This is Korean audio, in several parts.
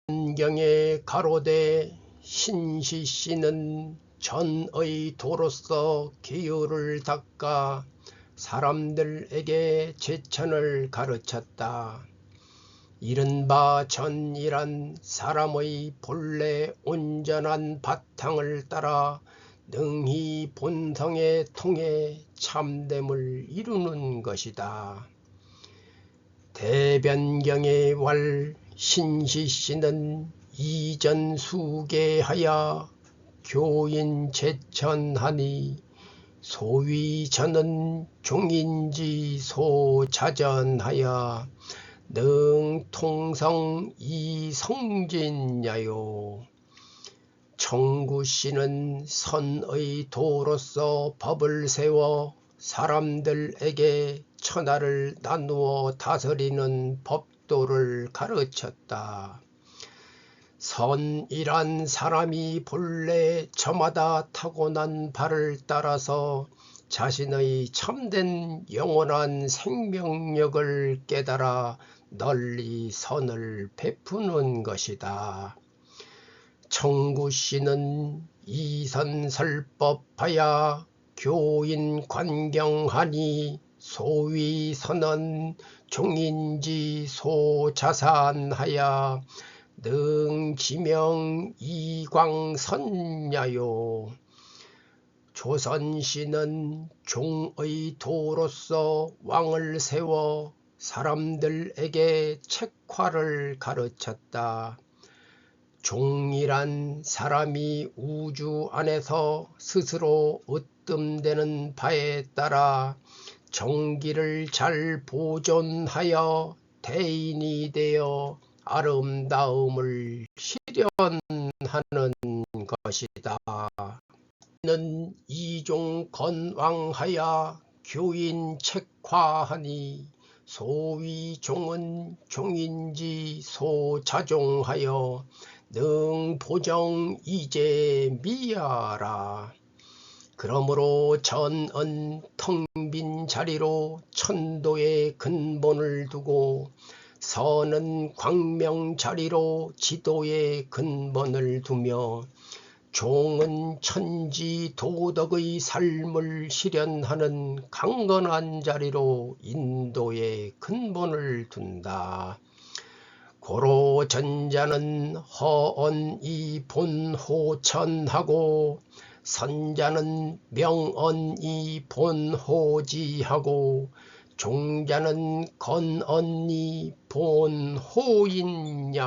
대변경에 가로되 신시씨는 전의 도로서 계율을 닦아 사람들에게 제천을 가르쳤다. 이른바 전이란 사람의 본래 온전한 바탕을 따라 능히 본성에 통해 참됨을 이루는 것이다. 대변경의 왈 신시씨는 이전 수계하여 교인 제천하니 소위 저는 종인지 소자전하여 능통성 이성진야요. 청구씨는 선의 도로서 법을 세워 사람들에게 천하를 나누어 다스리는 법도를 가르쳤다. 선이란 사람이 본래 저마다 타고난 바를 따라서 자신의 참된 영원한 생명력을 깨달아 널리 선을 베푸는 것이다. 청구씨는 이선설법하여 교인 관경하니 소위 선언 종인지 소자산하여 능지명 이광선야요. 조선씨는 종의 도로서 왕을 세워 사람들에게 책화를 가르쳤다. 종이란 사람이 우주 안에서 스스로 으뜸되는 바에 따라 정기를 잘 보존하여 대인이 되어 아름다움을 실현하는 것이다. 는 이종 건왕하여 교인 책화하니 소위 종은 종인지 소자종하여 능보정 이제 미야라. 그러므로 전은 텅 빈 자리로 천도의 근본을 두고 선은 광명 자리로 지도의 근본을 두며 종은 천지 도덕의 삶을 실현하는 강건한 자리로 인도의 근본을 둔다. 고로 전자는 허언이 본호천하고 선자는 명언이 본호지하고 종자는 건언이 본호인야니라.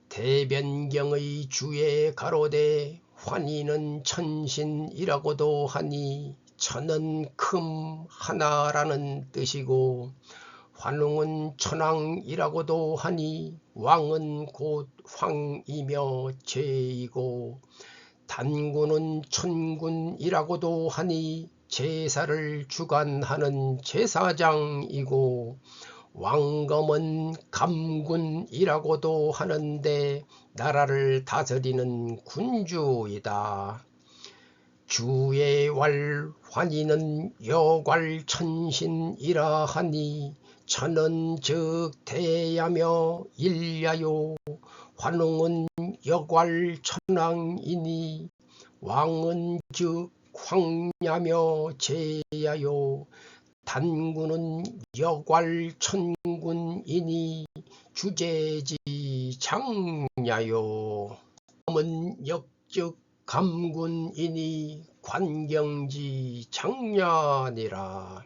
대변경의 주에 가로되 환희는 천신이라고도 하니 천은 큼 하나라는 뜻이고 환웅은 천왕이라고도 하니 왕은 곧 황이며 제이고 단군은 천군이라고도 하니 제사를 주관하는 제사장이고 왕검은 감군이라고도 하는데 나라를 다스리는 군주이다. 주의 왈 환희는 여괄천신이라 하니 천은 즉 대야며 일야요. 환웅은 여괄천왕이니 왕은 즉 황야며 제야요. 단군은 여괄천군이니 주제지 장야요. 검은 역즉 감군이니 관경지 장야니라.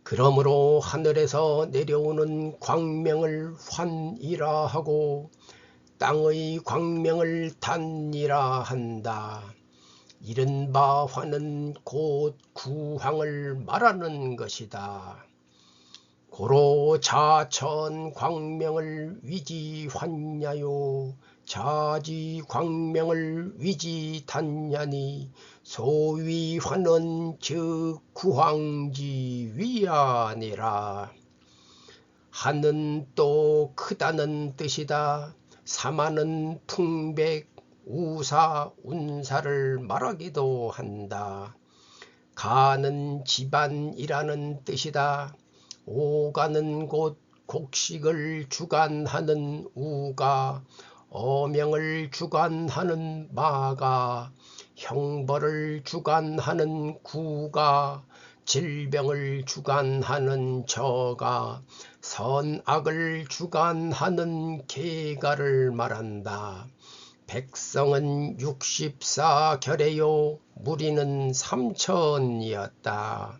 그러므로 하늘에서 내려오는 광명을 환이라 하고 땅의 광명을 단이라 한다. 이른바 환은 곧 구황을 말하는 것이다. 고로 자천 광명을 위지 환야요. 자지 광명을 위지 단야니 소위 환은 즉 구황지 위아니라. 하는 또 크다는 뜻이다. 사마는 풍백 우사 운사를 말하기도 한다. 가는 집안이라는 뜻이다. 오가는 곳 곡식을 주관하는 우가, 어명을 주관하는 마가, 형벌을 주관하는 구가, 질병을 주관하는 저가, 선악을 주관하는 계가를 말한다. 백성은 64결에요 무리는 3천이었다.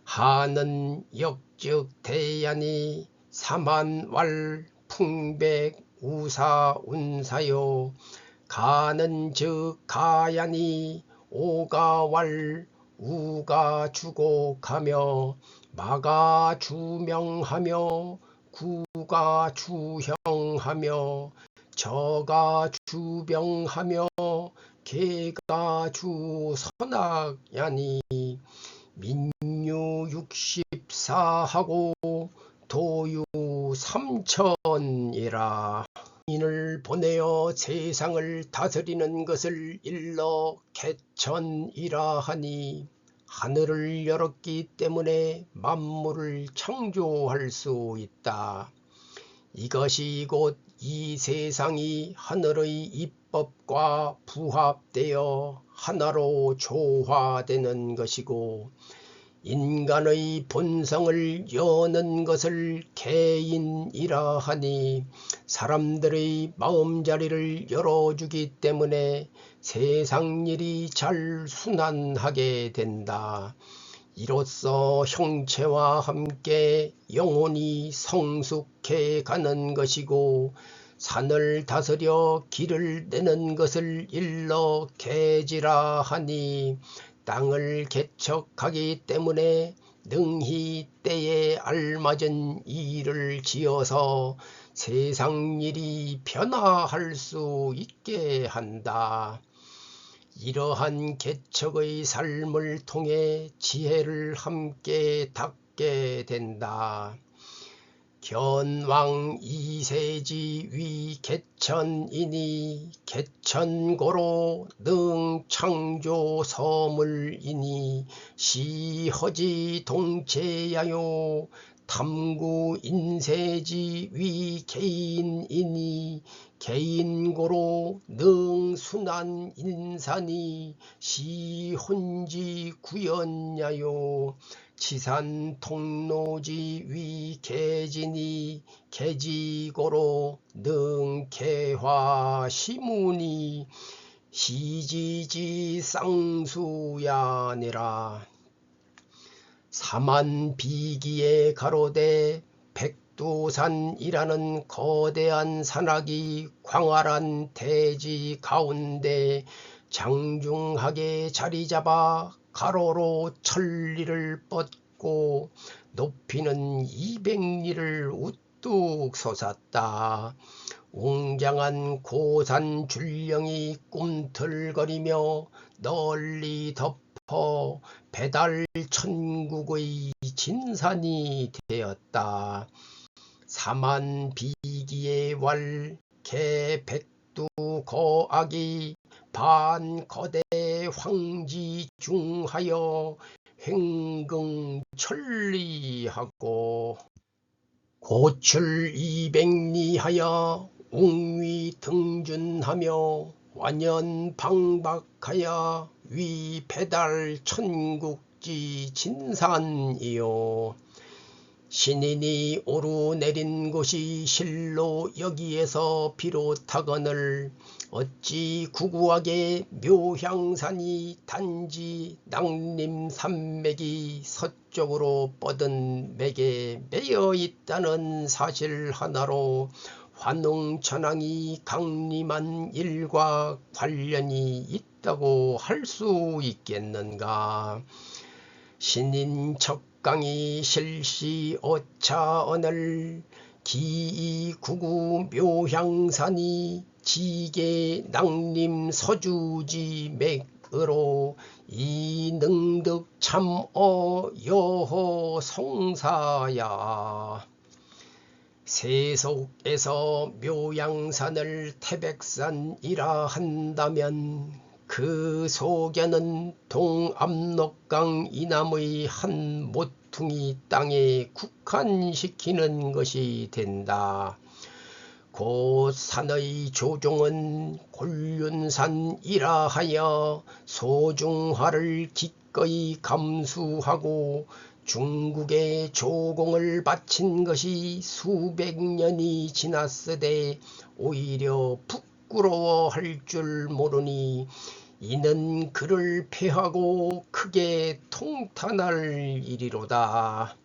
하는 역즉 대야니 사만왈 풍백 우사 운사요, 가는 즉 가야니 오가왈 우가 주곡하며, 마가 주명하며 구가 주형하며, 저가 주병하며 계가 주선악야니, 민유 64하고 도유 3천이라. 인을 보내어 세상을 다스리는 것을 일러 개천이라 하니, 하늘을 열었기 때문에 만물을 창조할 수 있다. 이것이 곧 이 세상이 하늘의 입법과 부합되어 하나로 조화되는 것이고, 인간의 본성을 여는 것을 개인이라 하니, 사람들의 마음자리를 열어주기 때문에 세상 일이 잘 순환하게 된다. 이로써 형체와 함께 영혼이 성숙해 가는 것이고, 산을 다스려 길을 내는 것을 일러 개지라 하니, 땅을 개척하기 때문에 능히 때에 알맞은 일을 지어서 세상 일이 변화할 수 있게 한다. 이러한 개척의 삶을 통해 지혜를 함께 닦게 된다. 견왕 이세지 위 개천이니, 개천고로 능 창조 서물이니, 시허지 동체야요 탐구 인세지 위 개인이니, 개인고로 능 순한 인산이, 시혼지 구연야요 치산 통로지 위 개진이, 개지고로 능 개화 시문이, 시지지 쌍수야니라. 사만비기에 가로되 백두산이라는 거대한 산악이 광활한 대지 가운데 장중하게 자리잡아 가로로 천리를 뻗고 높이는 200리를 우뚝 솟았다. 웅장한 고산 줄령이 꿈틀거리며 널리 덮어 배달 천국의 진산이 되었다. 사만비기의 왈 개백두 거악이 반거대 황지 중하여 횡긍천리하고, 고출 200리하여 웅위 등준하며 완연 방박하여 위 배달 천국지 진산이요. 신인이 오르내린 곳이 실로 여기에서 비롯하거늘 어찌 구구하게 묘향산이 단지 낭림산맥이 서쪽으로 뻗은 맥에 매여 있다는 사실 하나로 환웅천왕이 강림한 일과 관련이 있다고 할 수 있겠는가. 신인 척강이 실시 어차언을 기이 구구 묘향산이 지계 낭림 서주지 맥으로 이능득 참어 여호 성사야. 세속에서 묘향산을 태백산이라 한다면 그 소견은 동압록강 이남의 한 모퉁이 땅에 국한시키는 것이 된다. 곧 산의 조종은 곤륜산이라 하여 소중화를 기꺼이 감수하고 중국의 조공을 바친 것이 수백 년이 지났으되 오히려 부끄러워할 줄 모르니 이는 그를 패하고 크게 통탄할 일이로다.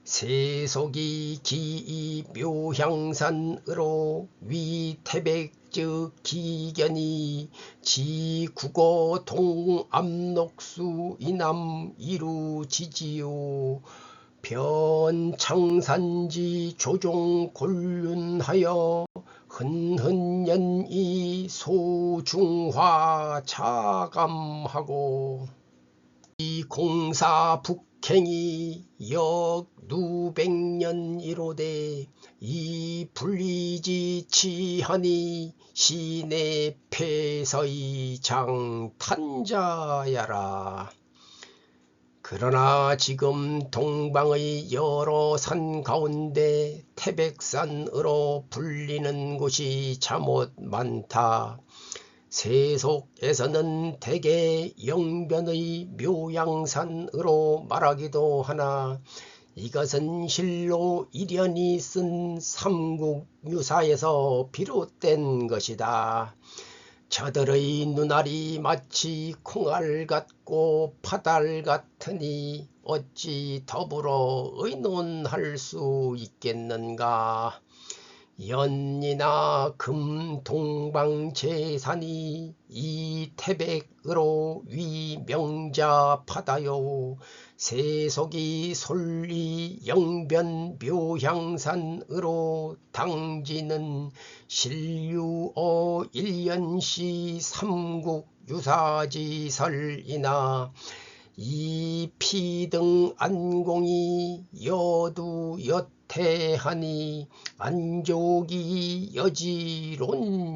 세속이 기이 묘향산으로 위태백즉 기견이 지국어 동압록수 이남 이루지지요. 변창산지 조종 곤륜하여 흔흔년이 소중화 자감하고 이 공사 북행이 역 누백년 이로되 이 불리지치하니 시내 폐서의 장탄자야라. 그러나 지금 동방의 여러 산 가운데 태백산으로 불리는 곳이 잠옷 많다. 세속에서는 대개 영변의 묘양산으로 말하기도 하나 이것은 실로 일련이 쓴 삼국유사에서 비롯된 것이다. 저들의 눈알이 마치 콩알 같고 파달 같으니 어찌 더불어 의논할 수 있겠는가. 연이나 금 동방제산이 이 태백으로 위 명자파다요. 세속이 솔리 영변 묘향산으로 당지는 신류어 일련시 삼국유사지설이나 이 피등 안공이 여두 여태하니 안족이 여지론제야.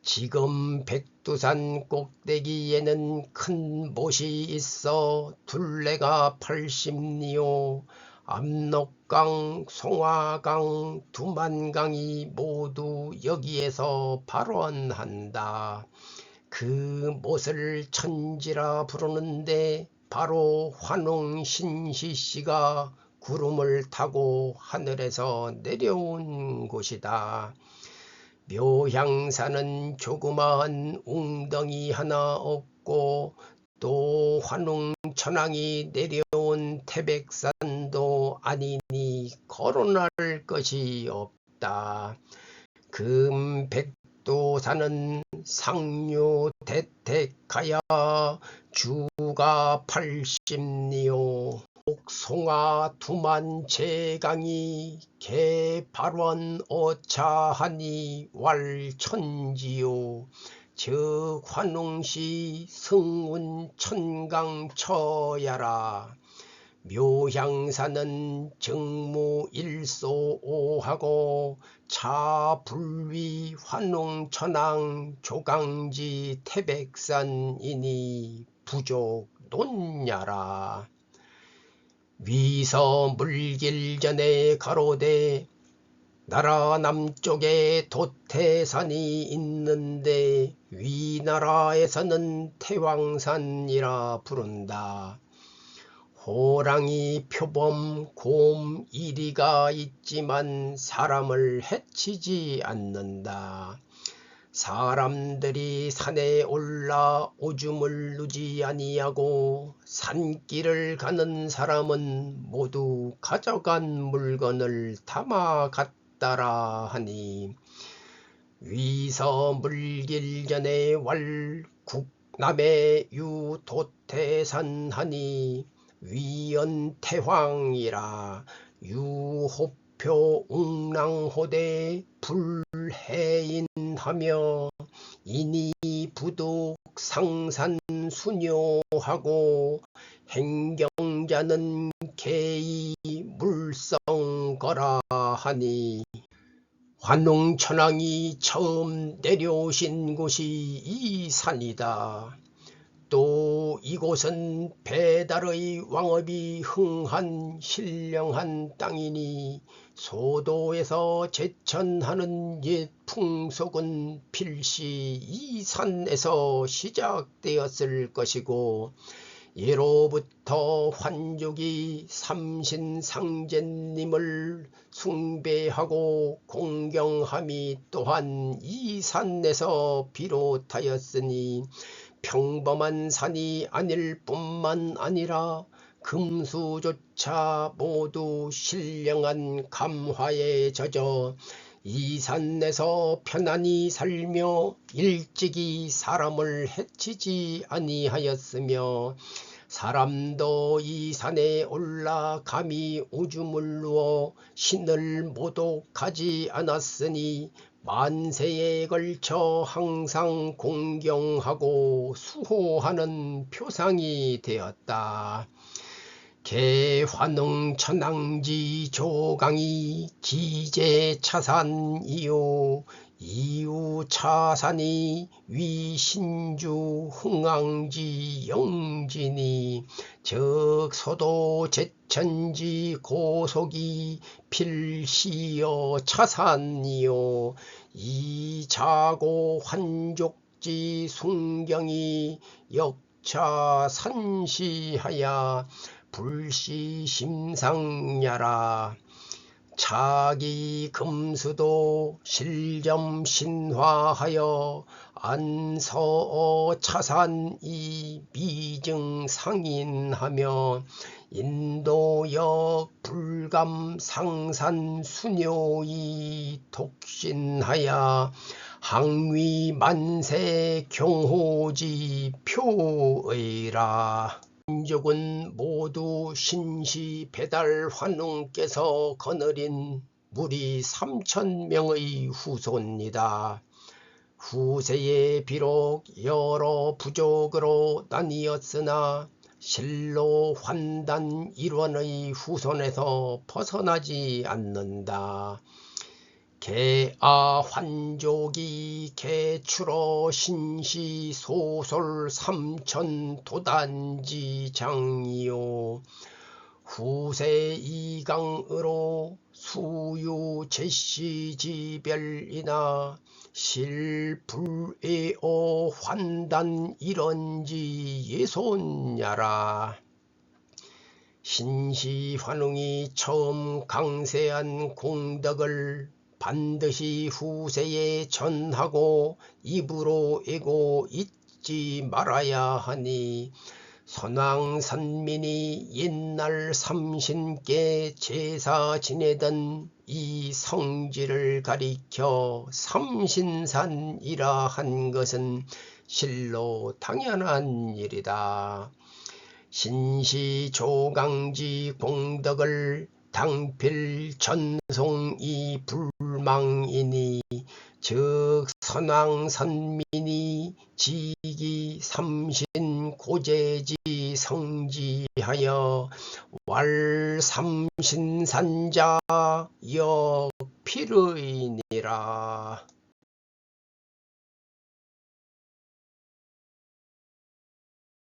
지금 백두산 꼭대기에는 큰 못이 있어 둘레가 80리요. 압록강, 송화강, 두만강이 모두 여기에서 발원한다. 그 못을 천지라 부르는데 바로 환웅신시씨가 구름을 타고 하늘에서 내려온 곳이다. 묘향산은 조그마한 웅덩이 하나 없고 또 환웅천왕이 내려온 태백산도 아니니 거론할 것이 없다. 금 백두산은 상류 대택하여 주가 80리요. 송화 두만 제강이 개발원 어차하니 왈천지요. 즉 환웅시 승운 천강처야라. 묘향산은 정무일소오하고 차불위 환웅천왕 조강지 태백산이니 부족 논야라. 위서 물길 전에 가로되 나라 남쪽에 도태산이 있는데 위나라에서는 태왕산이라 부른다. 호랑이, 표범, 곰, 이리가 있지만 사람을 해치지 않는다. 사람들이 산에 올라 오줌을 누지 아니하고 산길을 가는 사람은 모두 가져간 물건을 담아 갔다라 하니 위서 물길 전에 왈 국남에 유도태산 하니 위연태황이라. 유호표 웅랑호대 불해인하며 이니 부득 상산수녀하고 행경자는 개이 물성거라 하니 환웅천왕이 처음 내려오신 곳이 이 산이다. 또 이곳은 배달의 왕업이 흥한 신령한 땅이니 소도에서 제천하는 옛 풍속은 필시 이 산에서 시작되었을 것이고, 예로부터 환족이 삼신상제님을 숭배하고 공경함이 또한 이 산에서 비롯하였으니, 평범한 산이 아닐 뿐만 아니라 금수조차 모두 신령한 감화에 젖어 이 산에서 편안히 살며 일찍이 사람을 해치지 아니하였으며, 사람도 이 산에 올라 감히 오줌을 누어 신을 모독하지 않았으니 만세에 걸쳐 항상 공경하고 수호하는 표상이 되었다. 개환웅천왕지 조강이 기제차산이요, 이우차산이 위신주 흥왕지 영진이, 즉 소도 제천지 고속이 필시여 차산이요, 이자고 환족지 순경이 역차 산시하야 불시심상야라. 차기 금수도 실점신화하여 안서 차산이 미증상인하며, 인도역 불감 상산 수녀이 독신하야 항위 만세 경호지 표의라. 민족은 모두 신시 배달 환웅께서 거느린 무리 3,000명의 후손이다. 후세에 비록 여러 부족으로 나뉘었으나 실로 환단 일원의 후손에서 벗어나지 않는다. 개아 환족이 개추러 신시 소솔 삼천 도단지 장이요, 후세 이강으로 수유 제시 지별이나 실불에어 환단 일원지 예손야라. 신시 환웅이 처음 강세한 공덕을 반드시 후세에 전하고 입으로 애고 잊지 말아야 하니, 선왕선민이 옛날 삼신께 제사 지내던 이 성지를 가리켜 삼신산이라 한 것은 실로 당연한 일이다. 신시 조강지 공덕을 당필 전송이 불망이니, 즉 선왕선민이 지기 삼신 고제지 성지하여 왈 삼신산자 역필의니라.